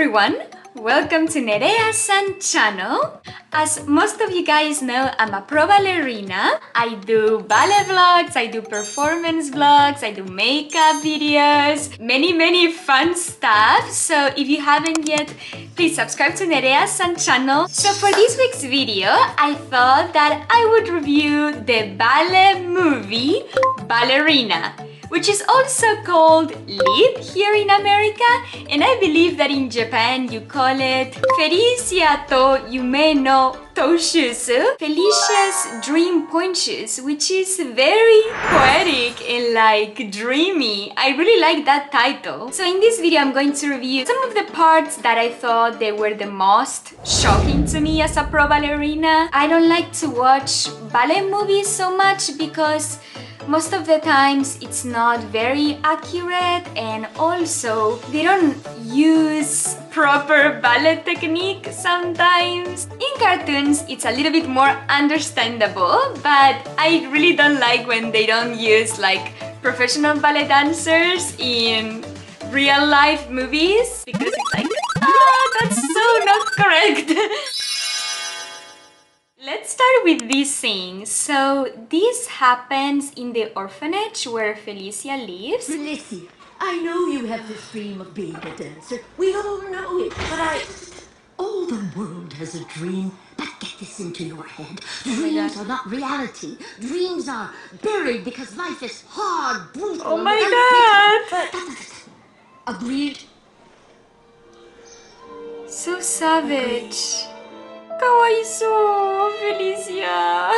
everyone! Welcome to Nerea San channel. As most of you guys know, I'm a pro ballerina. I do ballet vlogs, I do performance vlogs, I do makeup videos, many fun stuff. So if you haven't yet, please subscribe to Nerea San channel. So for this week's video, I thought that I would review the ballet movie Ballerina, which is also called Leap here in America, and I believe that in Japan you call it Felicia to Yume no Toshutsu, Felicia's Dream Punches, which is very poetic and like dreamy. I really like that title. So in this video I'm going to review some of the parts that I thought they were the most shocking to me as a pro ballerina. I don't like to watch ballet movies so much because most of the times it's not very accurate, and also they don't use proper ballet technique sometimes. In cartoons it's a little bit more understandable, but I really don't like when they don't use like professional ballet dancers in real life movies, because it's like, that's so not correct. Let's start with this scene. So this happens in the orphanage where Felicia lives. Felicia, I know you have this dream of being a dancer. We all know it, but all the world has a dream. But get this into your head. Dreams are not reality. Dreams are buried because life is hard, brutal. Oh my god! Agreed? So savage. Kawaiso, Felicia.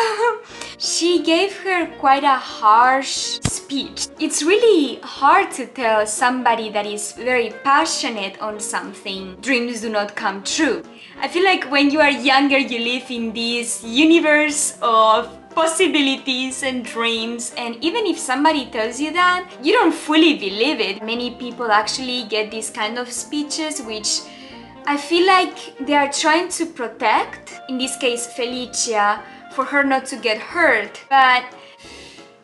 She gave her quite a harsh speech. It's really hard to tell somebody that is very passionate on something dreams do not come true. I feel like when you are younger, you live in this universe of possibilities and dreams, and even if somebody tells you that, you don't fully believe it. Many people actually get these kind of speeches which I feel like they are trying to protect, in this case Felicia, for her not to get hurt, but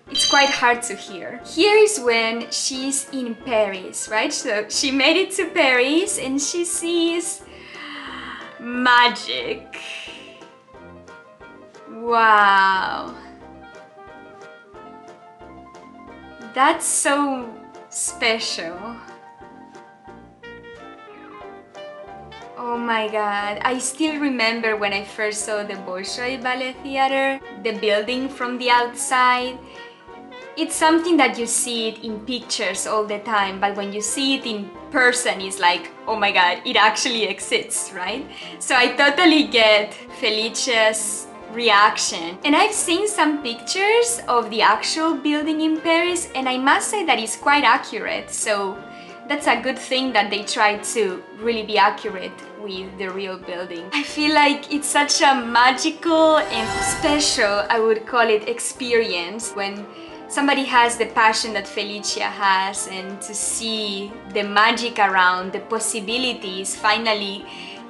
it's quite hard to hear. Here is when she's in Paris, right? So she made it to Paris and she sees magic. Wow. That's so special. Oh my god, I still remember when I first saw the Bolshoi Ballet Theater, the building from the outside. It's something that you see it in pictures all the time, but when you see it in person, it's like, oh my god, it actually exists, right? So I totally get Felicia's reaction. And I've seen some pictures of the actual building in Paris, and I must say that it's quite accurate. So that's a good thing that they try to really be accurate with the real building. I feel like it's such a magical and special, I would call it, experience when somebody has the passion that Felicia has, and to see the magic around, the possibilities, finally,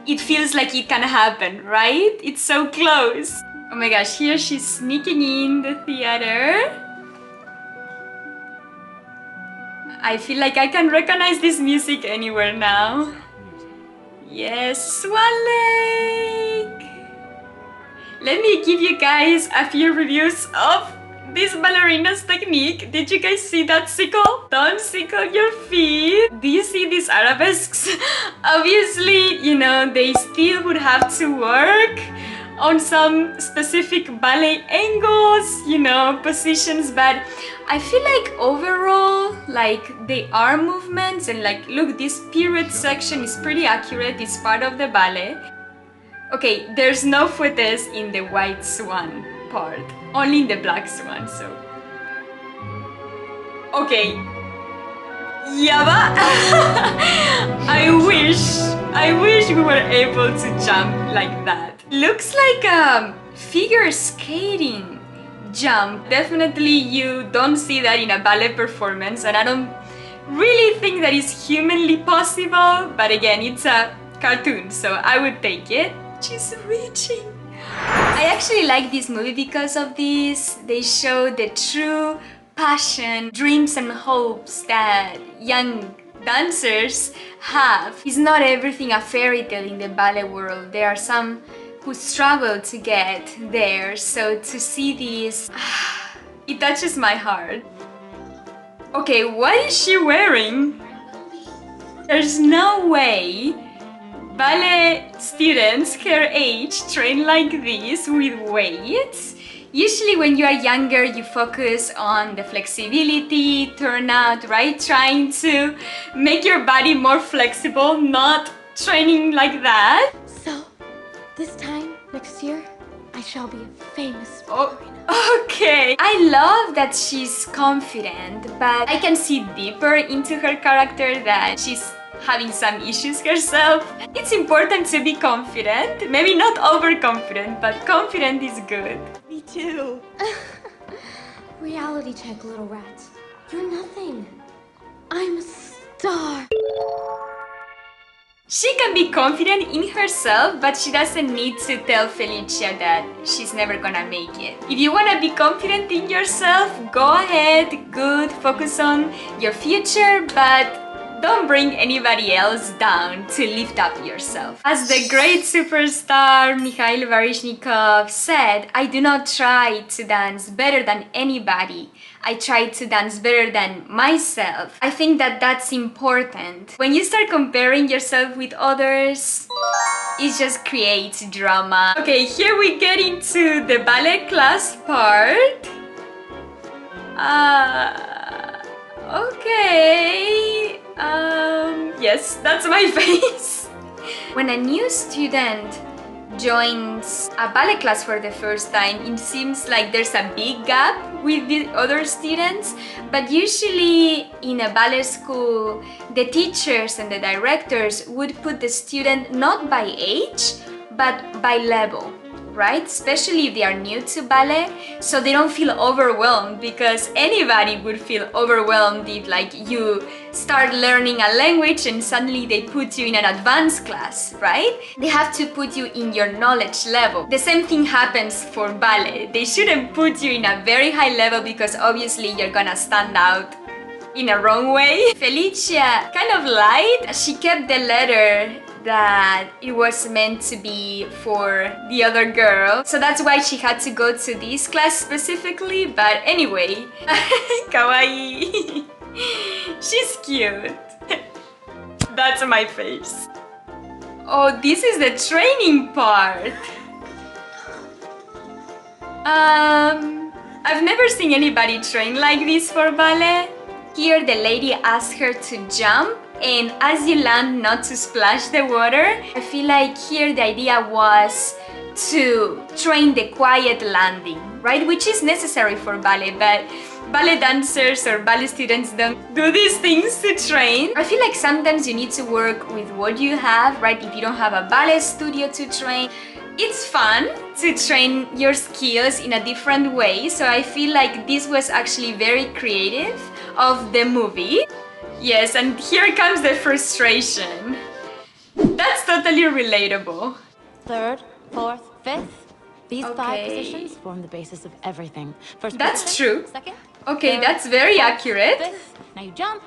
it feels like it can happen, right? It's so close. Oh my gosh, here she's sneaking in the theater. I feel like I can recognize this music anywhere now. Yes, Swan Lake! Let me give you guys a few reviews of this ballerina's technique. Did you guys see that sickle? Don't sickle your feet. Do you see these arabesques? Obviously, you know, they still would have to work on some specific ballet angles, you know, positions, but I feel like overall, like the arm movements and like, look, this period section is pretty accurate. It's part of the ballet. Okay, there's no footage in the white swan part, only in the black swan, so. Okay. Yaba! I wish we were able to jump like that. Looks like a figure skating jump. Definitely you don't see that in a ballet performance, and I don't really think that is humanly possible, but again, it's a cartoon, so I would take it. She's reaching. I actually like this movie because of this. They show the true passion, dreams and hopes that young dancers have. It's not everything a fairy tale in the ballet world. There are some who struggle to get there. So to see this, it touches my heart. Okay, what is she wearing? There's no way ballet students her age train like this with weights. Usually when you are younger, you focus on the flexibility, turnout, right? Trying to make your body more flexible, not training like that. So, this time next year, I shall be a famous ballerina. Okay. I love that she's confident, but I can see deeper into her character that she's having some issues herself. It's important to be confident. Maybe not overconfident, but confident is good. Me too. Reality check, little rat. You're nothing. I'm a star. She can be confident in herself, but she doesn't need to tell Felicia that she's never gonna make it. If you wanna be confident in yourself, go ahead, good, focus on your future, but don't bring anybody else down to lift up yourself. As the great superstar Mikhail Baryshnikov said, I do not try to dance better than anybody. I try to dance better than myself. I think that that's important. When you start comparing yourself with others, it just creates drama. Okay, here we get into the ballet class part. Okay. Yes, that's my face. When a new student joins a ballet class for the first time, it seems like there's a big gap with the other students, but usually in a ballet school, the teachers and the directors would put the student not by age, but by level. Right? Especially if they are new to ballet, so they don't feel overwhelmed, because anybody would feel overwhelmed if like you start learning a language and suddenly they put you in an advanced class, right? They have to put you in your knowledge level. The same thing happens for ballet. They shouldn't put you in a very high level because obviously you're gonna stand out in a wrong way. Felicia kind of lied. She kept the letter that it was meant to be for the other girl, so that's why she had to go to this class specifically. But anyway, kawaii. She's cute. That's my face. Oh, this is the training part. I've never seen anybody train like this for ballet. Here the lady asked her to jump, and as you land, not to splash the water. I feel like here the idea was to train the quiet landing, right? Which is necessary for ballet, but ballet dancers or ballet students don't do these things to train. I feel like sometimes you need to work with what you have, right? If you don't have a ballet studio to train, it's fun to train your skills in a different way. So I feel like this was actually very creative of the movie. Yes, and here comes the frustration. That's totally relatable. Third, fourth, fifth. These Okay. 5 positions form the basis of everything. First That's position, true. Second. Okay, third, that's very fourth, accurate. Fifth. Now you jump.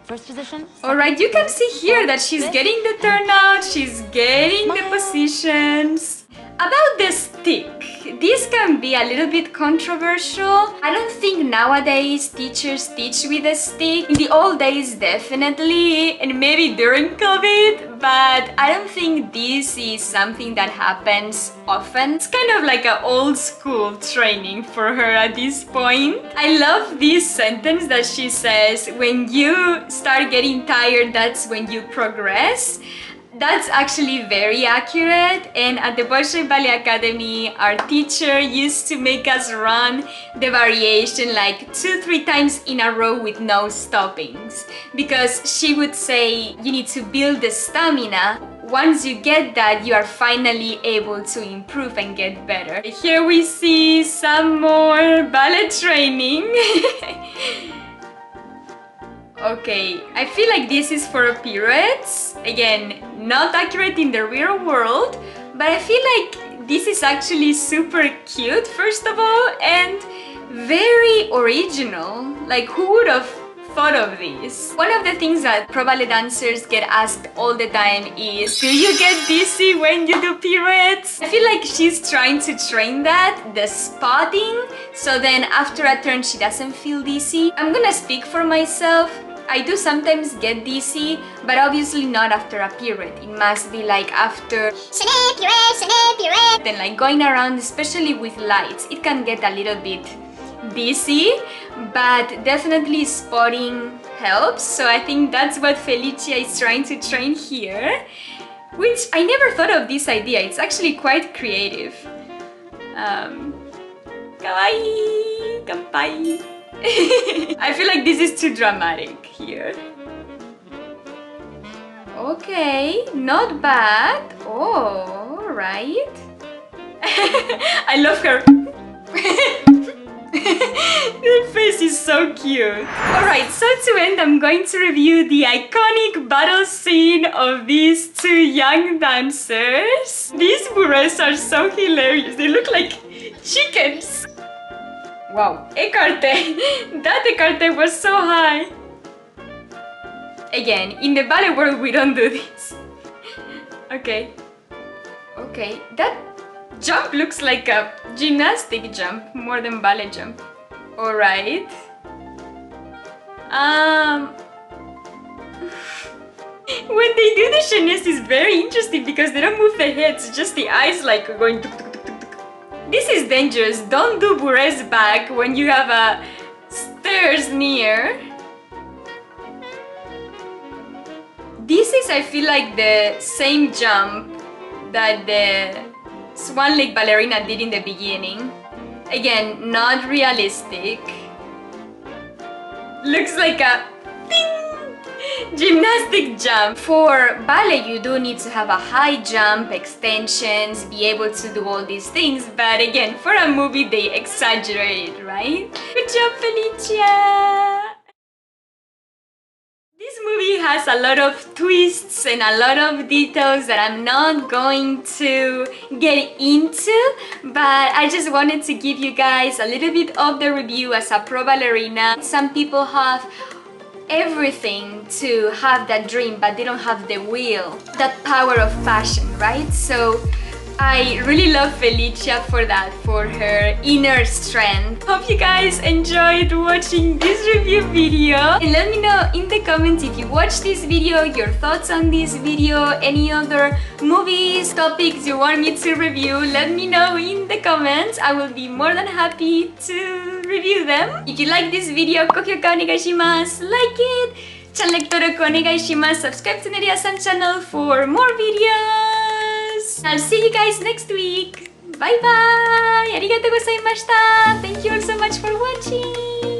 First position. Alright, you can see here that she's getting the turnout, she's getting the positions. About the stick, this can be a little bit controversial. I don't think nowadays teachers teach with a stick. In the old days, definitely, and maybe during COVID, but I don't think this is something that happens often. It's kind of like an old school training for her at this point. I love this sentence that she says, when you start getting tired, that's when you progress. That's actually very accurate, and at the Bolshoi Ballet Academy, our teacher used to make us run the variation like 2-3 times in a row with no stoppings, because she would say you need to build the stamina. Once you get that, you are finally able to improve and get better. Here we see some more ballet training. Okay, I feel like this is for pirouettes. Again, not accurate in the real world, but I feel like this is actually super cute, first of all, and very original. Like, who would have thought of this. One of the things that pro ballet dancers get asked all the time is, do you get dizzy when you do pirouettes? I feel like she's trying to train that, the spotting, so then after a turn she doesn't feel dizzy. I'm gonna speak for myself. I do sometimes get dizzy, but obviously not after a pirouette. It must be like after pirouette, then like going around, especially with lights. It can get a little bit dizzy, but definitely spotting helps. So I think that's what Felicia is trying to train here, which I never thought of this idea. It's actually quite creative. Kawaii, kanpai. I feel like this is too dramatic here. Okay, not bad. Oh, right. I love her. Her face is so cute. Alright, so to end, I'm going to review the iconic battle scene of these two young dancers. These bourrées are so hilarious. They look like chickens. Wow, écarté! That écarté was so high! Again, in the ballet world we don't do this. Okay. Okay, that jump looks like a gymnastic jump more than ballet jump. Alright. When they do the chaînesse is very interesting because they don't move the heads, just the eyes like going tuk tuk tuk tuk tuk. This is dangerous. Don't do bourrées back when you have a stairs near. This is, I feel like, the same jump that the Swan Lake ballerina did in the beginning. Again, not realistic. Looks like a gymnastic jump. For ballet, you do need to have a high jump, extensions, be able to do all these things. But again, for a movie, they exaggerate, right? Good job, Felicia! This movie has a lot of twists and a lot of details that I'm not going to get into, but I just wanted to give you guys a little bit of the review as a pro ballerina. Some people have everything to have that dream, but they don't have the will, that power of passion, right? So I really love Felicia for that, for her inner strength. Hope you guys enjoyed watching this review video. And let me know in the comments if you watched this video, your thoughts on this video, any other movies, topics you want me to review. Let me know in the comments. I will be more than happy to review them. If you like this video,高評価 onegaishimasu. Like it! Channel登録 onegaishimasu. Subscribe to Nerea-san channel for more videos. I'll see you guys next week. Bye bye! ありがとうございました. Thank you all so much for watching.